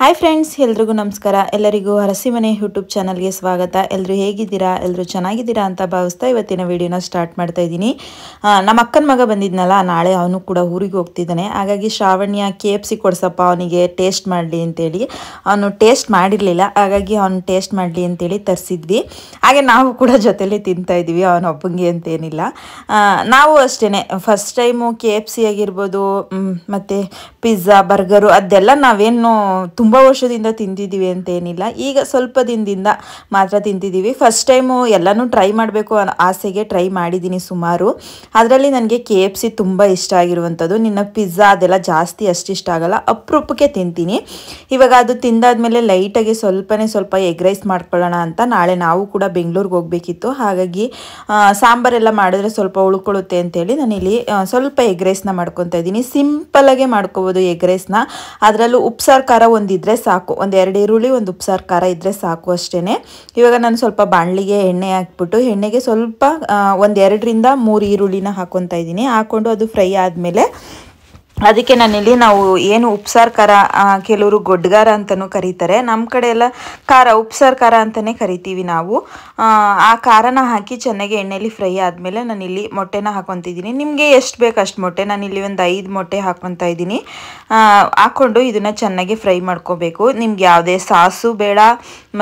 Hi friends, ಎಲ್ರಿಗೂ ನಮಸ್ಕಾರ. ಎಲ್ಲರಿಗೂ ಹರಸಿಮನೆ ಯೂಟ್ಯೂಬ್ ಚಾನಲ್ಗೆ ಸ್ವಾಗತ. ಎಲ್ಲರೂ ಹೇಗಿದ್ದೀರಾ? ಎಲ್ಲರೂ ಚೆನ್ನಾಗಿದ್ದೀರಾ ಅಂತ ಭಾವಿಸ್ತಾ ಇವತ್ತಿನ ವಿಡಿಯೋನ ಸ್ಟಾರ್ಟ್ ಮಾಡ್ತಾ ಇದ್ದೀನಿ. ನಮ್ಮ ಅಕ್ಕನ ಮಗ ಬಂದಿದ್ನಲ್ಲ, ನಾಳೆ ಅವನು ಕೂಡ ಊರಿಗೆ ಹೋಗ್ತಿದ್ದಾನೆ. ಹಾಗಾಗಿ ಶ್ರಾವಣ್ಯ KFC ಕೊಡ್ಸಪ್ಪ ಅವನಿಗೆ ಟೇಸ್ಟ್ ಮಾಡಲಿ ಅಂತೇಳಿ. ಅವನು ಟೇಸ್ಟ್ ಮಾಡಿರಲಿಲ್ಲ, ಹಾಗಾಗಿ ಅವನು ಟೇಸ್ಟ್ ಮಾಡಲಿ ಅಂತೇಳಿ ತರಿಸಿದ್ವಿ. ಹಾಗೆ ನಾವು ಕೂಡ ಜೊತೆಲಿ ತಿಂತಾ ಇದ್ದೀವಿ, ಅವನೊಬ್ಬಂಗೆ ಅಂತೇನಿಲ್ಲ. ನಾವು ಅಷ್ಟೇ ಫಸ್ಟ್ ಟೈಮು KFC ಆಗಿರ್ಬೋದು, ಮತ್ತು ಪಿಜ್ಜಾ, ಬರ್ಗರು ಅದೆಲ್ಲ ನಾವೇನು ತುಂಬ ವರ್ಷದಿಂದ ತಿಂದಿದ್ದೀವಿ ಅಂತೇನಿಲ್ಲ. ಈಗ ಸ್ವಲ್ಪ ದಿನದಿಂದ ಮಾತ್ರ ತಿಂತಿದ್ದೀವಿ. ಫಸ್ಟ್ ಟೈಮು ಎಲ್ಲನೂ ಟ್ರೈ ಮಾಡಬೇಕು ಆಸೆಗೆ ಟ್ರೈ ಮಾಡಿದ್ದೀನಿ ಸುಮಾರು. ಅದರಲ್ಲಿ ನನಗೆ KFC ತುಂಬ ಇಷ್ಟ ಆಗಿರುವಂಥದ್ದು. ನಿನ್ನ ಪಿಜ್ಜಾ ಅದೆಲ್ಲ ಜಾಸ್ತಿ ಅಷ್ಟಿಷ್ಟ ಆಗಲ್ಲ, ಅಪರೂಪಕ್ಕೆ ತಿಂತೀನಿ. ಇವಾಗ ಅದು ತಿಂದಾದ್ಮೇಲೆ ಲೈಟಾಗಿ ಸ್ವಲ್ಪ ಎಗ್ ರೈಸ್ ಮಾಡ್ಕೊಳ್ಳೋಣ ಅಂತ ನಾಳೆ ನಾವು ಕೂಡ ಬೆಂಗಳೂರಿಗೆ ಹೋಗಬೇಕಿತ್ತು. ಹಾಗಾಗಿ ಸಾಂಬಾರೆಲ್ಲ ಮಾಡಿದ್ರೆ ಸ್ವಲ್ಪ ಉಳ್ಕೊಳ್ಳುತ್ತೆ ಅಂತೇಳಿ ನಾನಿಲ್ಲಿ ಸ್ವಲ್ಪ ಎಗ್ ರೈಸ್ನ ಮಾಡ್ಕೊತಾ ಇದ್ದೀನಿ. ಸಿಂಪಲಾಗೆ ಮಾಡ್ಕೋಬೋದು ಎಗ್ ರೈಸ್ನ. ಅದರಲ್ಲೂ ಉಪ್ಸಾರು ಖಾರ ಒಂದಿದ್ರೆ ಸಾಕು, ಒಂದು 2 ಈರುಳ್ಳಿ, ಒಂದು ಉಪ್ಸಾರು ಖಾರ ಇದ್ದರೆ ಸಾಕು ಅಷ್ಟೇ. ಇವಾಗ ನಾನು ಸ್ವಲ್ಪ ಬಾಣಲಿಗೆ ಎಣ್ಣೆ ಹಾಕ್ಬಿಟ್ಟು ಎಣ್ಣೆಗೆ ಸ್ವಲ್ಪ 1-2 3 ಈರುಳ್ಳಿನ ಹಾಕ್ಕೊತಾ ಇದ್ದೀನಿ. ಹಾಕ್ಕೊಂಡು ಅದು ಫ್ರೈ ಆದಮೇಲೆ ಅದಕ್ಕೆ ನಾನಿಲ್ಲಿ ನಾವು ಏನು ಉಪ್ಸಾರು ಖಾರ, ಕೆಲವರು ಗೊಡ್ಗಾರ ಅಂತಲೂ ಕರೀತಾರೆ, ನಮ್ಮ ಕಡೆ ಎಲ್ಲ ಉಪ್ಸಾರು ಖಾರ ಅಂತಲೇ ಕರಿತೀವಿ ನಾವು. ಆ ಖಾರನ ಹಾಕಿ ಚೆನ್ನಾಗಿ ಎಣ್ಣೆಯಲ್ಲಿ ಫ್ರೈ ಆದಮೇಲೆ ನಾನಿಲ್ಲಿ ಮೊಟ್ಟೆನ ಹಾಕ್ಕೊತಿದ್ದೀನಿ. ನಿಮಗೆ ಎಷ್ಟು ಬೇಕು ಅಷ್ಟು ಮೊಟ್ಟೆ, ನಾನಿಲ್ಲಿ ಒಂದು 5 ಮೊಟ್ಟೆ ಹಾಕ್ಕೊತಾ ಇದ್ದೀನಿ. ಹಾಕ್ಕೊಂಡು ಇದನ್ನು ಚೆನ್ನಾಗಿ ಫ್ರೈ ಮಾಡ್ಕೋಬೇಕು. ನಿಮ್ಗೆ ಯಾವುದೇ ಸಾಸು ಬೇಡ,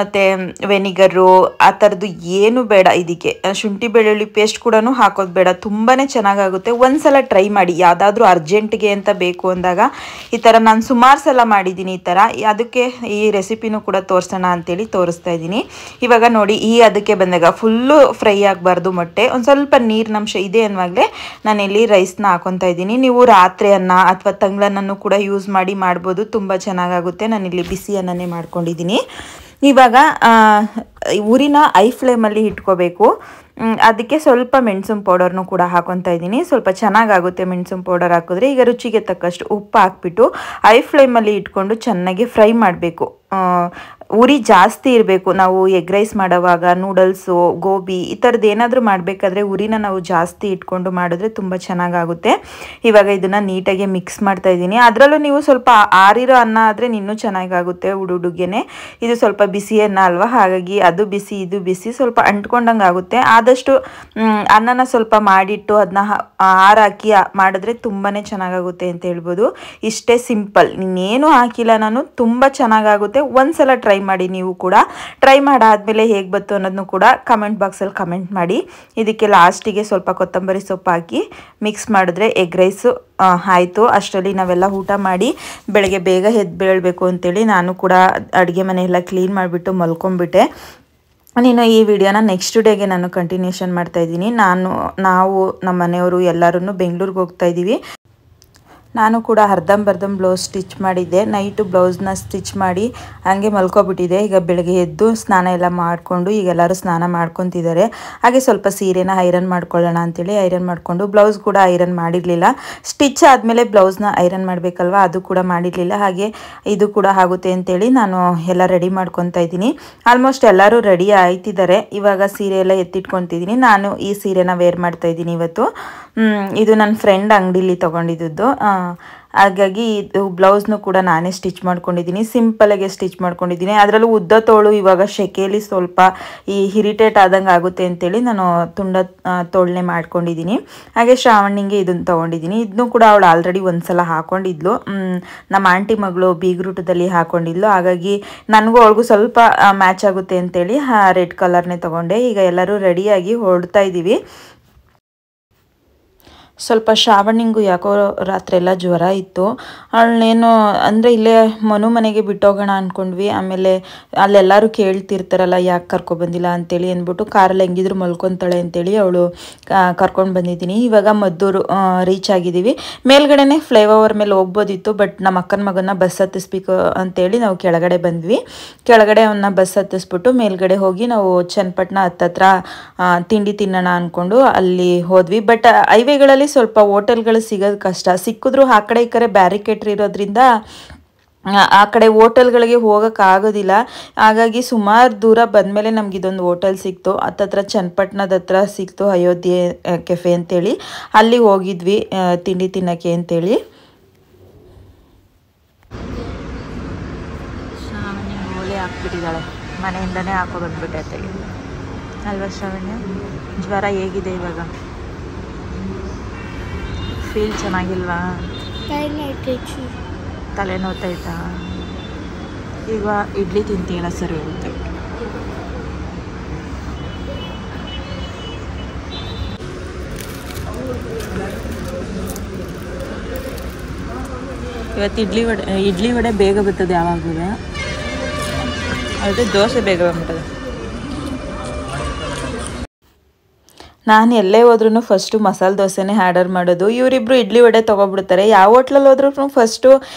ಮತ್ತು ವೆನಿಗರು ಆ ಥರದ್ದು ಏನು ಬೇಡ. ಇದಕ್ಕೆ ಶುಂಠಿ ಬೆಳ್ಳುಳ್ಳಿ ಪೇಸ್ಟ್ ಕೂಡ ಹಾಕೋದು ಬೇಡ. ತುಂಬಾ ಚೆನ್ನಾಗಾಗುತ್ತೆ. ಒಂದ್ಸಲ ಟ್ರೈ ಮಾಡಿ, ಯಾವುದಾದ್ರೂ ಅರ್ಜೆಂಟ್ಗೆ ಅಂತ ಬೇಕು ಅಂದಾಗ. ಈ ಥರ ನಾನು ಸುಮಾರು ಸಲ ಮಾಡಿದ್ದೀನಿ ಈ ಥರ. ಅದಕ್ಕೆ ಈ ರೆಸಿಪಿನೂ ಕೂಡ ತೋರಿಸೋಣ ಅಂತೇಳಿ ತೋರಿಸ್ತಾ ಇದ್ದೀನಿ. ಇವಾಗ ನೋಡಿ, ಅದಕ್ಕೆ ಬಂದಾಗ ಫುಲ್ಲು ಫ್ರೈ ಆಗಬಾರ್ದು ಮೊಟ್ಟೆ, ಒಂದು ಸ್ವಲ್ಪ ನೀರಿನಂಶ ಇದೆ ಅನ್ನುವಾಗಲೇ ನಾನಿಲ್ಲಿ ರೈಸ್ನ ಹಾಕೊತಾ ಇದ್ದೀನಿ. ನೀವು ರಾತ್ರಿ ಅನ್ನ ಅಥವಾ ತಂಗ್ಳನ್ನೂ ಕೂಡ ಯೂಸ್ ಮಾಡ್ಬೋದು, ತುಂಬ ಚೆನ್ನಾಗಾಗುತ್ತೆ. ನಾನಿಲ್ಲಿ ಬಿಸಿ ಅನ್ನನೇ ಮಾಡ್ಕೊಂಡಿದ್ದೀನಿ. ಇವಾಗ ಉರಿನ ಐ ಫ್ಲೇಮಲ್ಲಿ ಇಟ್ಕೋಬೇಕು. ಅದಕ್ಕೆ ಸ್ವಲ್ಪ ಮೆಣಸಿನ ಪೌಡರ್ನು ಕೂಡ ಹಾಕೊತಾ ಇದ್ದೀನಿ. ಸ್ವಲ್ಪ ಚೆನ್ನಾಗಾಗುತ್ತೆ ಮೆಣಸಿನ ಪೌಡರ್ ಹಾಕಿದ್ರೆ. ಈಗ ರುಚಿಗೆ ತಕ್ಕಷ್ಟು ಉಪ್ಪು ಹಾಕ್ಬಿಟ್ಟು ಐ ಫ್ಲೇಮಲ್ಲಿ ಇಟ್ಕೊಂಡು ಚೆನ್ನಾಗಿ ಫ್ರೈ ಮಾಡಬೇಕು. ಉರಿ ಜಾಸ್ತಿ ಇರಬೇಕು. ನಾವು ಎಗ್ ರೈಸ್ ಮಾಡೋವಾಗ, ನೂಡಲ್ಸು, ಗೋಬಿ ಈ ಥರದ್ದು ಏನಾದರೂ ಮಾಡಬೇಕಾದ್ರೆ ಉರಿನ ನಾವು ಜಾಸ್ತಿ ಇಟ್ಕೊಂಡು ಮಾಡಿದ್ರೆ ತುಂಬ ಚೆನ್ನಾಗಾಗುತ್ತೆ. ಇವಾಗ ಇದನ್ನು ನೀಟಾಗಿ ಮಿಕ್ಸ್ ಮಾಡ್ತಾ ಇದ್ದೀನಿ. ಅದರಲ್ಲೂ ನೀವು ಸ್ವಲ್ಪ ಆರಿರೋ ಅನ್ನ ಆದರೆ ಇನ್ನೂ ಚೆನ್ನಾಗಾಗುತ್ತೆ. ಹುಡುಗೇನೆ ಇದು ಸ್ವಲ್ಪ ಬಿಸಿ ಅನ್ನ ಅಲ್ವಾ, ಹಾಗಾಗಿ ಅದು ಬಿಸಿ ಇದು ಬಿಸಿ ಸ್ವಲ್ಪ ಅಂಟ್ಕೊಂಡಂಗೆ ಆಗುತ್ತೆ. ಆದಷ್ಟು ಅನ್ನನ ಸ್ವಲ್ಪ ಮಾಡಿಟ್ಟು ಅದನ್ನ ಆರಾಕಿ ಮಾಡಿದ್ರೆ ತುಂಬಾ ಚೆನ್ನಾಗಾಗುತ್ತೆ ಅಂತ ಹೇಳ್ಬೋದು. ಇಷ್ಟೇ ಸಿಂಪಲ್, ಇನ್ನೇನು ಹಾಕಿಲ್ಲ ನಾನು. ತುಂಬ ಚೆನ್ನಾಗಾಗುತ್ತೆ. ಒಂದ್ಸಲ ಟ್ರೈ ಮಾಡಿ. ನೀವು ಕೂಡ ಟ್ರೈ ಮಾಡಾದ್ಮೇಲೆ ಹೇಗೆ ಬಂತು ಅನ್ನೋದನ್ನು ಕೂಡ ಕಮೆಂಟ್ ಬಾಕ್ಸಲ್ಲಿ ಕಮೆಂಟ್ ಮಾಡಿ. ಇದಕ್ಕೆ ಲಾಸ್ಟಿಗೆ ಸ್ವಲ್ಪ ಕೊತ್ತಂಬರಿ ಸೊಪ್ಪು ಹಾಕಿ ಮಿಕ್ಸ್ ಮಾಡಿದ್ರೆ ಎಗ್ ರೈಸು ಆಯಿತು. ಅಷ್ಟರಲ್ಲಿ ನಾವೆಲ್ಲ ಊಟ ಮಾಡಿ ಬೆಳಗ್ಗೆ ಬೇಗ ಎದ್ದು ಬೀಳಬೇಕು ಅಂತೇಳಿ ನಾನು ಕೂಡ ಅಡುಗೆ ಮನೆಯೆಲ್ಲ ಕ್ಲೀನ್ ಮಾಡಿಬಿಟ್ಟು ಮಲ್ಕೊಂಡ್ಬಿಟ್ಟೆ. ನೀನು ಈ ವಿಡಿಯೋನ ನೆಕ್ಸ್ಟ್ ಡೇಗೆ ನಾನು ಕಂಟಿನ್ಯೂಷನ್ ಮಾಡ್ತಾಯಿದ್ದೀನಿ. ನಾವು ನಮ್ಮ ಮನೆಯವರು ಎಲ್ಲರೂ ಬೆಂಗಳೂರಿಗೆ ಹೋಗ್ತಾ ಇದ್ದೀವಿ. ನಾನು ಕೂಡ ಅರ್ಧಂಬರ್ಧಂ ಬ್ಲೌಸ್ ಸ್ಟಿಚ್ ಮಾಡಿದ್ದೆ. ನೈಟು ಬ್ಲೌಸ್ನ ಸ್ಟಿಚ್ ಮಾಡಿ ಹಾಗೆ ಮಲ್ಕೊಬಿಟ್ಟಿದ್ದೆ. ಈಗ ಬೆಳಗ್ಗೆ ಎದ್ದು ಸ್ನಾನ ಎಲ್ಲ ಮಾಡಿಕೊಂಡು ಈಗ ಎಲ್ಲರೂ ಸ್ನಾನ ಮಾಡ್ಕೊತಿದ್ದಾರೆ. ಹಾಗೆ ಸ್ವಲ್ಪ ಸೀರೆನ ಐರನ್ ಮಾಡ್ಕೊಳ್ಳೋಣ ಅಂತೇಳಿ ಐರನ್ ಮಾಡಿಕೊಂಡು, ಬ್ಲೌಸ್ ಕೂಡ ಐರನ್ ಮಾಡಿರಲಿಲ್ಲ. ಸ್ಟಿಚ್ ಆದಮೇಲೆ ಬ್ಲೌಸ್ನ ಐರನ್ ಮಾಡಬೇಕಲ್ವ, ಅದು ಕೂಡ ಮಾಡಿರಲಿಲ್ಲ. ಹಾಗೆ ಇದು ಕೂಡ ಆಗುತ್ತೆ ಅಂತೇಳಿ ನಾನು ಎಲ್ಲ ರೆಡಿ ಮಾಡ್ಕೊತಾ ಇದ್ದೀನಿ. ಆಲ್ಮೋಸ್ಟ್ ಎಲ್ಲರೂ ರೆಡಿ ಆಯ್ತಿದ್ದಾರೆ. ಇವಾಗ ಸೀರೆ ಎಲ್ಲ ಎತ್ತಿಟ್ಕೊತಿದ್ದೀನಿ. ನಾನು ಈ ಸೀರೆನ ವೇರ್ ಮಾಡ್ತಾ ಇದ್ದೀನಿ ಇವತ್ತು. ಇದು ನನ್ನ ಫ್ರೆಂಡ್ ಅಂಗಡಿಲಿ ತೊಗೊಂಡಿದ್ದು. ಹಾಗಾಗಿ ಇದು ಬ್ಲೌಸ್ನು ಕೂಡ ನಾನೇ ಸ್ಟಿಚ್ ಮಾಡ್ಕೊಂಡಿದ್ದೀನಿ. ಸಿಂಪಲಾಗೆ ಸ್ಟಿಚ್ ಮಾಡ್ಕೊಂಡಿದ್ದೀನಿ. ಅದರಲ್ಲೂ ಉದ್ದ ತೋಳು ಇವಾಗ ಶೆಕೆಯಲ್ಲಿ ಸ್ವಲ್ಪ ಇರಿಟೇಟ್ ಆದಂಗೆ ಆಗುತ್ತೆ ಅಂತೇಳಿ ನಾನು ತುಂಡ ತೋಳನೆ ಮಾಡ್ಕೊಂಡಿದ್ದೀನಿ. ಹಾಗೆ ಶ್ರಾವಣಿಗೆ ಇದನ್ನು ತೊಗೊಂಡಿದ್ದೀನಿ. ಇದನ್ನು ಕೂಡ ಅವಳು ಆಲ್ರೆಡಿ ಒಂದ್ಸಲ ಹಾಕೊಂಡಿದ್ಲು. ನಮ್ಮ ಆಂಟಿ ಮಗಳು ಬೀಗ್ರೂಟದಲ್ಲಿ ಹಾಕೊಂಡಿದ್ಲು. ಹಾಗಾಗಿ ನನಗೂ ಅವಳಿಗೂ ಸ್ವಲ್ಪ ಮ್ಯಾಚ್ ಆಗುತ್ತೆ ಅಂತೇಳಿ ರೆಡ್ ಕಲರ್ನೇ ತೊಗೊಂಡೆ. ಈಗ ಎಲ್ಲರೂ ರೆಡಿಯಾಗಿ ಹೊರಡ್ತಾ ಇದ್ದೀವಿ. ಸ್ವಲ್ಪ ಶ್ರಾವಣಿಗೂ ಯಾಕೋ ರಾತ್ರಿ ಎಲ್ಲ ಜ್ವರ ಇತ್ತು. ಅವಳನ್ನೇನು ಅಂದರೆ ಇಲ್ಲೇ ಮನೆಗೆ ಬಿಟ್ಟೋಗೋಣ ಅಂದ್ಕೊಂಡ್ವಿ. ಆಮೇಲೆ ಅಲ್ಲೆಲ್ಲರೂ ಕೇಳ್ತಿರ್ತಾರಲ್ಲ ಯಾಕೆ ಕರ್ಕೊಬಂದಿಲ್ಲ ಅಂತೇಳಿ ಅಂದ್ಬಿಟ್ಟು ಕಾರಲ್ಲಿ ಹೆಂಗಿದ್ರು ಮಲ್ಕೊತಾಳೆ ಅಂತೇಳಿ ಅವಳು ಕರ್ಕೊಂಡು ಬಂದಿದ್ದೀನಿ. ಇವಾಗ ಮದ್ದೂರು ರೀಚ್ ಆಗಿದ್ದೀವಿ. ಮೇಲ್ಗಡೆನೇ ಫ್ಲೈಓವರ್ ಮೇಲೆ ಹೋಗ್ಬೋದಿತ್ತು, ಬಟ್ ನಮ್ಮ ಅಕ್ಕನ ಮಗನ ಬಸ್ ಹತ್ತಿಸ್ಬೇಕು ಅಂತೇಳಿ ನಾವು ಕೆಳಗಡೆ ಬಂದ್ವಿ. ಕೆಳಗಡೆ ಅವನ್ನ ಬಸ್ ಹತ್ತಿಸ್ಬಿಟ್ಟು ಮೇಲ್ಗಡೆ ಹೋಗಿ ನಾವು ಚನ್ನಪಟ್ಟಣ ಹತ್ತತ್ರ ತಿಂಡಿ ತಿನ್ನೋಣ ಅಂದ್ಕೊಂಡು ಅಲ್ಲಿ ಹೋದ್ವಿ. ಬಟ್ ಹೈವೇಗಳಲ್ಲಿ ಸ್ವಲ್ಪ ಹೋಟೆಲ್ಗಳು ಸಿಗೋದು ಕಷ್ಟ. ಸಿಕ್ಕಿದ್ರು ಆ ಕಡೆ ಈ ಕಡೆ ಬ್ಯಾರಿಕೇಡ್ ಇರೋದ್ರಿಂದ ಆ ಕಡೆ ಹೋಟೆಲ್ಗಳಿಗೆ ಹೋಗೋಕ್ಕಾಗೋದಿಲ್ಲ. ಹಾಗಾಗಿ ಸುಮಾರು ದೂರ ಬಂದಮೇಲೆ ನಮ್ಗೆ ಇದೊಂದು ಹೋಟೆಲ್ ಸಿಕ್ತು. ಹತ್ತತ್ರ ಚನ್ನಪಟ್ಟಣದ ಹತ್ರ ಸಿಕ್ತು, ಅಯೋಧ್ಯೆ ಕೆಫೆ ಅಂತೇಳಿ. ಅಲ್ಲಿ ಹೋಗಿದ್ವಿ ತಿಂಡಿ ತಿನ್ನೋಕ್ಕೆ ಅಂತೇಳಿ. ಬಂದುಬಿಟ್ಟಿದ್ದಾಳೆ, ಮನೆಯಿಂದನೇ ಹಾಕೋ ಬಂದುಬಿಟ್ಟೆ ಅತ್ತೆಗೆ ಅಲ್ವಾ ಶ್ರಾವಣ್ಯ? ಜ್ವರ ಹೇಗಿದೆ ಇವಾಗ? ಫೀಲ್ ಚೆನ್ನಾಗಿಲ್ವಾ? ತಲೆ ನೋಯ್ತಾಯ್ತಾ? ಈಗ ಇಡ್ಲಿ ತಿಂತೀಯಲ್ಲ ಸರಿ ಹೋಗುತ್ತೆ. ಇವತ್ತು ಇಡ್ಲಿ ವಡೆ ಬೇಗ ಬರ್ತದೆ ಯಾವಾಗಲೂ, ಅದೇ ದೋಸೆ ಬೇಗ ಬಂದ್ಬಿಟ್ಟದೆ. ನಾನು ಎಲ್ಲೇ ಹೋದ್ರೂ ಫಸ್ಟು ಮಸಾಲೆ ದೋಸೆನೇ ಆರ್ಡರ್ ಮಾಡೋದು. ಇವರಿಬ್ಬರು ಇಡ್ಲಿ ವಡೆ ತೊಗೊಬಿಡ್ತಾರೆ. ಯಾವ ಹೋಟ್ಲಲ್ಲಿ ಹೋದ್ರೂ ಫಸ್ಟು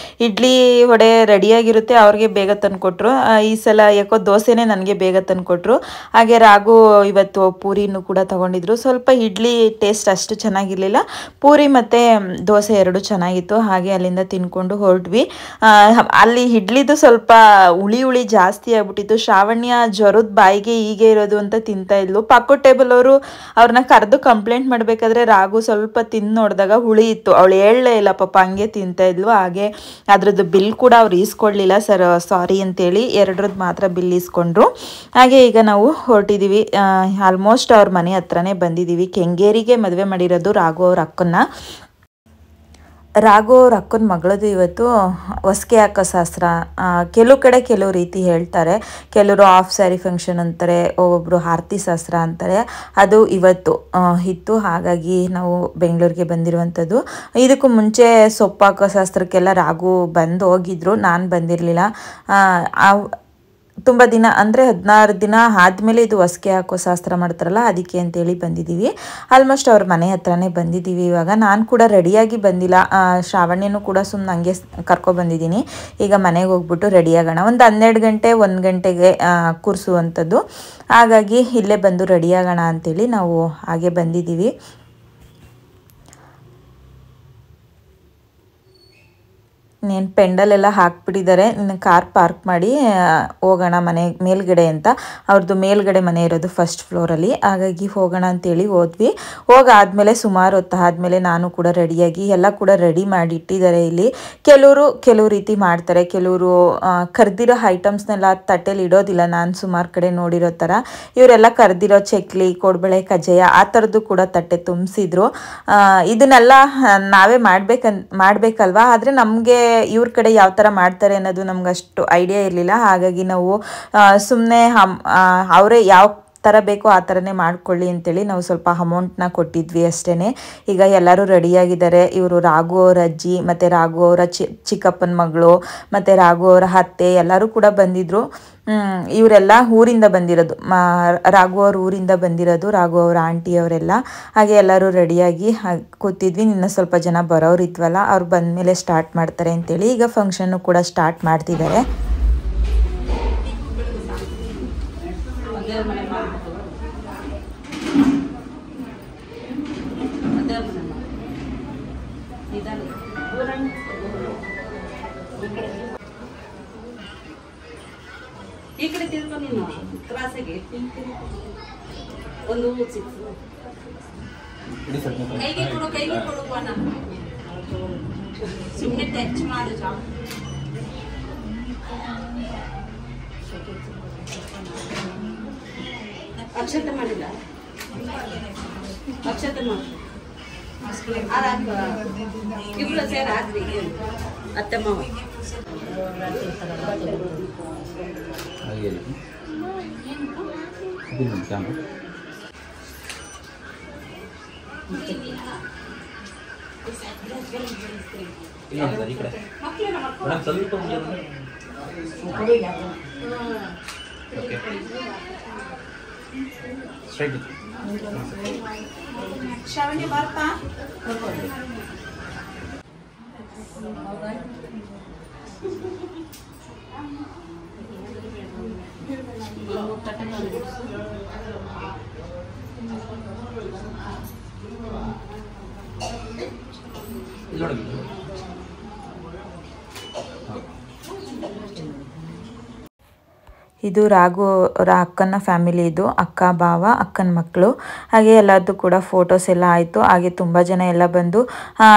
ಇಡ್ಲಿ ವಡೆ ರೆಡಿಯಾಗಿರುತ್ತೆ, ಅವ್ರಿಗೆ ಬೇಗ ತಂದುಕೊಟ್ರು. ಈ ಸಲ ಯಾಕೋ ದೋಸೆನೇ ನನಗೆ ಬೇಗ ತಂದುಕೊಟ್ರು. ಹಾಗೆ ರಾಘು ಇವತ್ತು ಪೂರಿನೂ ಕೂಡ ತೊಗೊಂಡಿದ್ರು. ಸ್ವಲ್ಪ ಇಡ್ಲಿ ಟೇಸ್ಟ್ ಅಷ್ಟು ಚೆನ್ನಾಗಿರಲಿಲ್ಲ, ಪೂರಿ ಮತ್ತು ದೋಸೆ ಎರಡೂ ಚೆನ್ನಾಗಿತ್ತು. ಹಾಗೆ ಅಲ್ಲಿಂದ ತಿನ್ಕೊಂಡು ಹೊರಟ್ವಿ. ಅಲ್ಲಿ ಇಡ್ಲಿದು ಸ್ವಲ್ಪ ಹುಳಿ ಜಾಸ್ತಿ ಆಗ್ಬಿಟ್ಟಿತ್ತು. ಶ್ರಾವಣ್ಯ ಜ್ವರದ ಬಾಯಿಗೆ ಹೀಗೆ ಇರೋದು ಅಂತ ತಿಂತಾ ಇದ್ಲು. ಪಕ್ಕದ ಟೇಬಲ್ ಅವರು ಅವ್ರನ್ನ ಕರೆದು ಕಂಪ್ಲೇಂಟ್ ಮಾಡಬೇಕಾದ್ರೆ ರಾಘು ಸ್ವಲ್ಪ ತಿಂದು ನೋಡಿದಾಗ ಹುಳಿ ಇತ್ತು. ಅವಳು ಹೇಳಲೇ ಇಲ್ಲ ಪಾಪ, ಹಂಗೆ ತಿಂತಾ ಇದ್ಲು. ಹಾಗೆ ಅದ್ರದ್ದು ಬಿಲ್ ಕೂಡ ಅವ್ರು ಈಸ್ಕೊಡ್ಲಿಲ್ಲ, ಸರ್ ಸಾರಿ ಅಂತೇಳಿ ಎರಡರದ್ದು ಮಾತ್ರ ಬಿಲ್ ಈಸ್ಕೊಂಡ್ರು. ಹಾಗೆ ಈಗ ನಾವು ಹೊರಟಿದ್ದೀವಿ. ಆಲ್ಮೋಸ್ಟ್ ಅವ್ರ ಮನೆ ಹತ್ರನೇ ಬಂದಿದ್ದೀವಿ. ಕೆಂಗೇರಿಗೆ ಮದುವೆ ಮಾಡಿರೋದು ರಾಘು ಅವ್ರ ಅಕ್ಕನ್ನ. ರಾಘು ಅವ್ರ ಅಕ್ಕನ ಮಗಳದು ಇವತ್ತು ಹೊಸ್ಕೆ ಹಾಕೋ ಶಾಸ್ತ್ರ. ಕೆಲವು ಕಡೆ ಕೆಲವು ರೀತಿ ಹೇಳ್ತಾರೆ, ಕೆಲವರು ಹಾಫ್ ಸ್ಯಾರಿ ಫಂಕ್ಷನ್ ಅಂತಾರೆ, ಒಬ್ಬೊಬ್ಬರು ಆರತಿ ಶಾಸ್ತ್ರ ಅಂತಾರೆ. ಅದು ಇವತ್ತು ಇತ್ತು, ಹಾಗಾಗಿ ನಾವು ಬೆಂಗಳೂರಿಗೆ ಬಂದಿರುವಂಥದ್ದು. ಇದಕ್ಕೂ ಮುಂಚೆ ಸೊಪ್ಪು ಹಾಕೋ ಶಾಸ್ತ್ರಕ್ಕೆಲ್ಲ ರಾಘು ಬಂದು ಹೋಗಿದ್ರು, ನಾನು ಬಂದಿರಲಿಲ್ಲ. ತುಂಬ ದಿನ ಅಂದರೆ 16 ದಿನ ಆದಮೇಲೆ ಇದು ಹೊಸ್ಕೆ ಹಾಕೋ ಶಾಸ್ತ್ರ ಮಾಡ್ತಾರಲ್ಲ, ಅದಕ್ಕೆ ಅಂತೇಳಿ ಬಂದಿದ್ದೀವಿ. ಆಲ್ಮೋಸ್ಟ್ ಅವ್ರ ಮನೆ ಹತ್ರನೇ ಬಂದಿದ್ದೀವಿ. ಇವಾಗ ನಾನು ಕೂಡ ರೆಡಿಯಾಗಿ ಬಂದಿಲ್ಲ, ಶ್ರಾವಣ್ಯನೂ ಕೂಡ ಸುಮ್ಮನೆ ಹಂಗೆ ಕರ್ಕೊಬಂದಿದ್ದೀನಿ. ಈಗ ಮನೆಗೆ ಹೋಗ್ಬಿಟ್ಟು ರೆಡಿಯಾಗೋಣ. ಒಂದು 12 ಗಂಟೆ 1 ಗಂಟೆಗೆ ಕೂರಿಸುವಂಥದ್ದು, ಹಾಗಾಗಿ ಇಲ್ಲೇ ಬಂದು ರೆಡಿಯಾಗೋಣ ಅಂಥೇಳಿ ನಾವು ಹಾಗೆ ಬಂದಿದ್ದೀವಿ. ನೀನು ಪೆಂಡಲೆಲ್ಲ ಹಾಕ್ಬಿಟ್ಟಿದ್ದಾರೆ, ನಿನ್ನ ಕಾರ್ ಪಾರ್ಕ್ ಮಾಡಿ ಹೋಗೋಣ ಮನೆ ಮೇಲ್ಗಡೆ ಅಂತ. ಅವ್ರದ್ದು ಮೇಲ್ಗಡೆ ಮನೆ ಇರೋದು ಫಸ್ಟ್ ಫ್ಲೋರಲ್ಲಿ, ಹಾಗಾಗಿ ಹೋಗೋಣ ಅಂತೇಳಿ ಹೋದ್ವಿ. ಹೋಗಾದ್ಮೇಲೆ ಸುಮಾರು ಹೊತ್ತು ಆದಮೇಲೆ ನಾನು ಕೂಡ ರೆಡಿಯಾಗಿ ಎಲ್ಲ ಕೂಡ ರೆಡಿ ಮಾಡಿ ಇಟ್ಟಿದ್ದಾರೆ. ಇಲ್ಲಿ ಕೆಲವು ರೀತಿ ಮಾಡ್ತಾರೆ, ಕೆಲವರು ಕರ್ದಿರೋ ಐಟಮ್ಸ್ನೆಲ್ಲ ತಟ್ಟೆಲಿ ಇಡೋದಿಲ್ಲ. ನಾನು ಸುಮಾರು ಕಡೆ ನೋಡಿರೋ ಥರ ಇವರೆಲ್ಲ ಕರ್ದಿರೋ ಚಕ್ಲಿ, ಕೋಡ್ಬಳೆ, ಕಜ್ಜಾಯ ಆ ಥರದ್ದು ಕೂಡ ತಟ್ಟೆ ತುಂಬಿಸಿದ್ರು. ಇದನ್ನೆಲ್ಲ ನಾವೇ ಮಾಡಬೇಕಲ್ವಾ, ಆದರೆ ನಮಗೆ ಇವ್ರ ಕಡೆ ಯಾವ ಥರ ಮಾಡ್ತಾರೆ ಅನ್ನೋದು ನಮ್ಗೆ ಅಷ್ಟು ಐಡಿಯಾ ಇರಲಿಲ್ಲ. ಹಾಗಾಗಿ ನಾವು ಸುಮ್ಮನೆ ಅವರೇ ಯಾವ ಥರ ಬೇಕೋ ಆ ಥರನೇ ಮಾಡ್ಕೊಳ್ಳಿ ಅಂತೇಳಿ ನಾವು ಸ್ವಲ್ಪ ಅಮೌಂಟ್ನ ಕೊಟ್ಟಿದ್ವಿ ಅಷ್ಟೇ. ಈಗ ಎಲ್ಲರೂ ರೆಡಿಯಾಗಿದ್ದಾರೆ. ಇವರು ರಾಘು ಅವರ ಅಜ್ಜಿ ಮತ್ತು ರಾಘು ಅವರ ಚಿಕ್ಕಪ್ಪನ ಮಗಳು ಮತ್ತು ರಾಘು ಅವರ ಅತ್ತೆ ಎಲ್ಲರೂ ಕೂಡ ಬಂದಿದ್ದರು. ಇವರೆಲ್ಲ ಊರಿಂದ ಬಂದಿರೋದು, ರಾಘು ಅವ್ರ ಊರಿಂದ ಬಂದಿರೋದು, ರಾಘು ಅವರ ಆಂಟಿ ಅವರೆಲ್ಲ. ಹಾಗೆ ಎಲ್ಲರೂ ರೆಡಿಯಾಗಿ ಕೂತಿದ್ವಿ. ಇನ್ನು ಸ್ವಲ್ಪ ಜನ ಬರೋರು ಇದ್ವಲ್ಲ, ಅವ್ರು ಬಂದಮೇಲೆ ಸ್ಟಾರ್ಟ್ ಮಾಡ್ತಾರೆ ಅಂತೇಳಿ ಈಗ ಫಂಕ್ಷನ್ನು ಕೂಡ ಸ್ಟಾರ್ಟ್ ಮಾಡ್ತಿದ್ದಾರೆ. ಈ ಕಡೆ ತಿಳ್ಕೊಂಡು ನೀನು ಕ್ರಾಸಿಗೆ ಒಂದು ಕೈಗೆ ಕೊಡು ಸುಮ್ಮನೆ ಟಚ್ ಮಾಡು. ಅಕ್ಷತೆ ಮಾಡಿಲ್ಲ, ಅಕ್ಷತೆ ಮಾಡಿ ಇಬ್ರು ಸೇರಿ ಹಾಕ್ರಿ ಅತ್ತೆ ಮಾವ. ಶ್ರಾವಣಿ ಬಾರಪ್ಪ. ಇದು ರಾಘು ಅವರ ಅಕ್ಕನ ಫ್ಯಾಮಿಲಿ, ಇದು ಅಕ್ಕ ಬಾವ ಅಕ್ಕನ ಮಕ್ಕಳು. ಹಾಗೆ ಎಲ್ಲರದ್ದು ಕೂಡ ಫೋಟೋಸ್ ಎಲ್ಲ ಆಯಿತು. ಹಾಗೆ ತುಂಬ ಜನ ಎಲ್ಲ ಬಂದು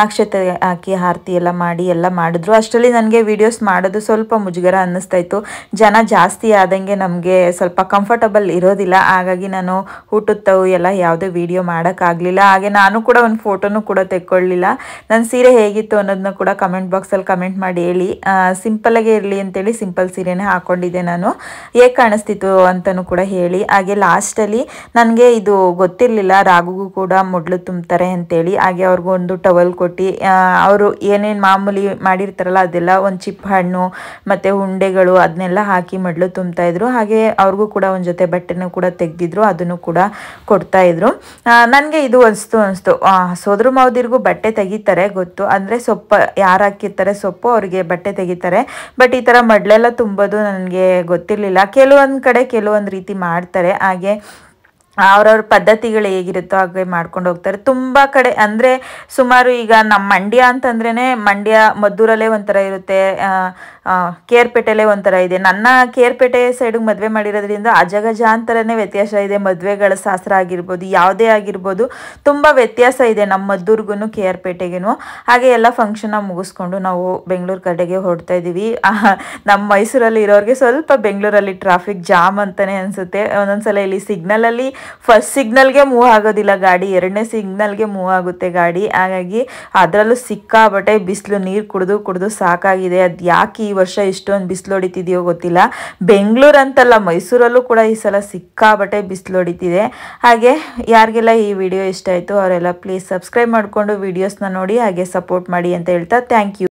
ಅಕ್ಷತೆ ಹಾಕಿ ಆರತಿ ಎಲ್ಲ ಮಾಡಿ ಎಲ್ಲ ಮಾಡಿದ್ರು. ಅಷ್ಟರಲ್ಲಿ ನನಗೆ ವೀಡಿಯೋಸ್ ಮಾಡೋದು ಸ್ವಲ್ಪ ಮುಜುಗರ ಅನ್ನಿಸ್ತಾ ಇತ್ತು. ಜನ ಜಾಸ್ತಿ ಆದಂಗೆ ನಮಗೆ ಸ್ವಲ್ಪ ಕಂಫರ್ಟಬಲ್ ಇರೋದಿಲ್ಲ. ಹಾಗಾಗಿ ನಾನು ಊಟದ್ದು ಎಲ್ಲ ಯಾವುದೇ ವೀಡಿಯೋ ಮಾಡೋಕ್ಕಾಗಲಿಲ್ಲ. ಹಾಗೆ ನಾನು ಕೂಡ ಒಂದು ಫೋಟೋನು ಕೂಡ ತೆಕ್ಕೊಳ್ಳಿಲ್ಲ. ನನ್ನ ಸೀರೆ ಹೇಗಿತ್ತು ಅನ್ನೋದನ್ನ ಕೂಡ ಕಮೆಂಟ್ ಬಾಕ್ಸಲ್ಲಿ ಕಮೆಂಟ್ ಮಾಡಿ ಹೇಳಿ. ಸಿಂಪಲ್ಲಾಗೇ ಇರಲಿ ಅಂತೇಳಿ ಸಿಂಪಲ್ ಸೀರೆನೇ ಹಾಕ್ಕೊಂಡಿದ್ದೆ ನಾನು. ಹೇಗೆ ಕಾಣಿಸ್ತಿತ್ತು ಅಂತಲೂ ಕೂಡ ಹೇಳಿ. ಹಾಗೆ ಲಾಸ್ಟಲ್ಲಿ ನನಗೆ ಇದು ಗೊತ್ತಿರಲಿಲ್ಲ, ರಾಘುಗೂ ಕೂಡ ಮೊದಲು ತುಂಬ್ತಾರೆ ಅಂತೇಳಿ. ಹಾಗೆ ಅವ್ರಿಗೂ ಒಂದು ಟವಲ್ ಕೊಟ್ಟು ಅವರು ಏನೇನು ಮಾಮೂಲಿ ಮಾಡಿರ್ತಾರಲ್ಲ ಅದೆಲ್ಲ, ಒಂದು ಚಿಪ್ ಹಣ್ಣು ಮತ್ತು ಉಂಡೆಗಳು ಅದನ್ನೆಲ್ಲ ಹಾಕಿ ಮೊದಲು ತುಂಬ್ತಾಯಿದ್ರು. ಹಾಗೆ ಅವ್ರಿಗೂ ಕೂಡ ಒಂದು ಜೊತೆ ಬಟ್ಟೆನೂ ಕೂಡ ತೆಗೆದಿದ್ರು, ಅದನ್ನು ಕೂಡ ಕೊಡ್ತಾಯಿದ್ರು. ನನಗೆ ಇದು ಅನಿಸ್ತು ಸೋದರ ಮಾವದಿರಿಗೂ ಬಟ್ಟೆ ತೆಗಿತಾರೆ ಗೊತ್ತು, ಅಂದರೆ ಸೊಪ್ಪು ಯಾರು ಹಾಕಿರ್ತಾರೆ ಸೊಪ್ಪು ಅವರಿಗೆ ಬಟ್ಟೆ ತೆಗಿತಾರೆ. ಬಟ್ ಈ ಥರ ಮಡ್ಲೆಲ್ಲ ತುಂಬೋದು ನನಗೆ ಗೊತ್ತಿರಲಿಲ್ಲ. ಕೆಲವೊಂದು ಕಡೆ ಕೆಲವೊಂದು ರೀತಿ ಮಾಡ್ತಾರೆ. ಹಾಗೆ ಅವ್ರವ್ರ ಪದ್ಧತಿಗಳು ಹೇಗಿರುತ್ತೋ ಹಾಗೆ ಮಾಡ್ಕೊಂಡು ಹೋಗ್ತಾರೆ. ತುಂಬ ಕಡೆ ಅಂದರೆ ಸುಮಾರು ಈಗ ನಮ್ಮ ಮಂಡ್ಯ ಅಂತಂದ್ರೇ ಮಂಡ್ಯ ಮದ್ದೂರಲ್ಲೇ ಒಂಥರ ಇರುತ್ತೆ, ಕೇರ್ಪೇಟೆಲೇ ಒಂಥರ ಇದೆ. ನನ್ನ ಕೇರ್ಪೇಟೆ ಸೈಡಿಗೆ ಮದುವೆ ಮಾಡಿರೋದ್ರಿಂದ ಅಜಗಜಾಂತರನೇ ವ್ಯತ್ಯಾಸ ಇದೆ. ಮದುವೆಗಳ ಶಾಸ್ತ್ರ ಆಗಿರ್ಬೋದು, ಯಾವುದೇ ಆಗಿರ್ಬೋದು, ತುಂಬ ವ್ಯತ್ಯಾಸ ಇದೆ ನಮ್ಮ ಮದ್ದೂರ್ಗೂ ಕೇರ್ಪೇಟೆಗೂ. ಹಾಗೆ ಎಲ್ಲ ಫಂಕ್ಷನ್ನ ಮುಗಿಸ್ಕೊಂಡು ನಾವು ಬೆಂಗಳೂರು ಕಡೆಗೆ ಹೊರಡ್ತಾ ಇದ್ದೀವಿ. ನಮ್ಮ ಮೈಸೂರಲ್ಲಿ ಇರೋರಿಗೆ ಸ್ವಲ್ಪ ಬೆಂಗಳೂರಲ್ಲಿ ಟ್ರಾಫಿಕ್ ಜಾಮ್ ಅಂತಲೇ ಅನಿಸುತ್ತೆ. ಒಂದೊಂದ್ಸಲ ಇಲ್ಲಿ ಸಿಗ್ನಲಲ್ಲಿ ಫಸ್ಟ್ ಸಿಗ್ನಲ್ಗೆ ಮೂವ್ ಆಗೋದಿಲ್ಲ ಗಾಡಿ, ಎರಡನೇ ಸಿಗ್ನಲ್ಗೆ ಮೂವ್ ಆಗುತ್ತೆ ಗಾಡಿ. ಹಾಗಾಗಿ ಅದರಲ್ಲೂ ಸಿಕ್ಕಾಬಟ್ಟೆ ಬಿಸಿಲು, ನೀರು ಕುಡಿದು ಸಾಕಾಗಿದೆ. ಅದು ಯಾಕೆ ಈ ವರ್ಷ ಇಷ್ಟೊಂದು ಬಿಸಿಲು ಹೊಡಿತಿದೆಯೋ ಗೊತ್ತಿಲ್ಲ. ಬೆಂಗಳೂರು ಅಂತಲ್ಲ, ಮೈಸೂರಲ್ಲೂ ಕೂಡ ಈ ಸಲ ಸಿಕ್ಕಾಬಟ್ಟೆ ಬಿಸಿಲು ಹೊಡಿತಿದೆ. ಹಾಗೆ ಯಾರಿಗೆಲ್ಲ ಈ ವಿಡಿಯೋ ಇಷ್ಟ ಆಯಿತು ಅವರೆಲ್ಲ ಪ್ಲೀಸ್ ಸಬ್ಸ್ಕ್ರೈಬ್ ಮಾಡಿಕೊಂಡು ವಿಡಿಯೋಸ್ನ ನೋಡಿ ಹಾಗೆ ಸಪೋರ್ಟ್ ಮಾಡಿ ಅಂತ ಹೇಳ್ತಾ ಥ್ಯಾಂಕ್ ಯು.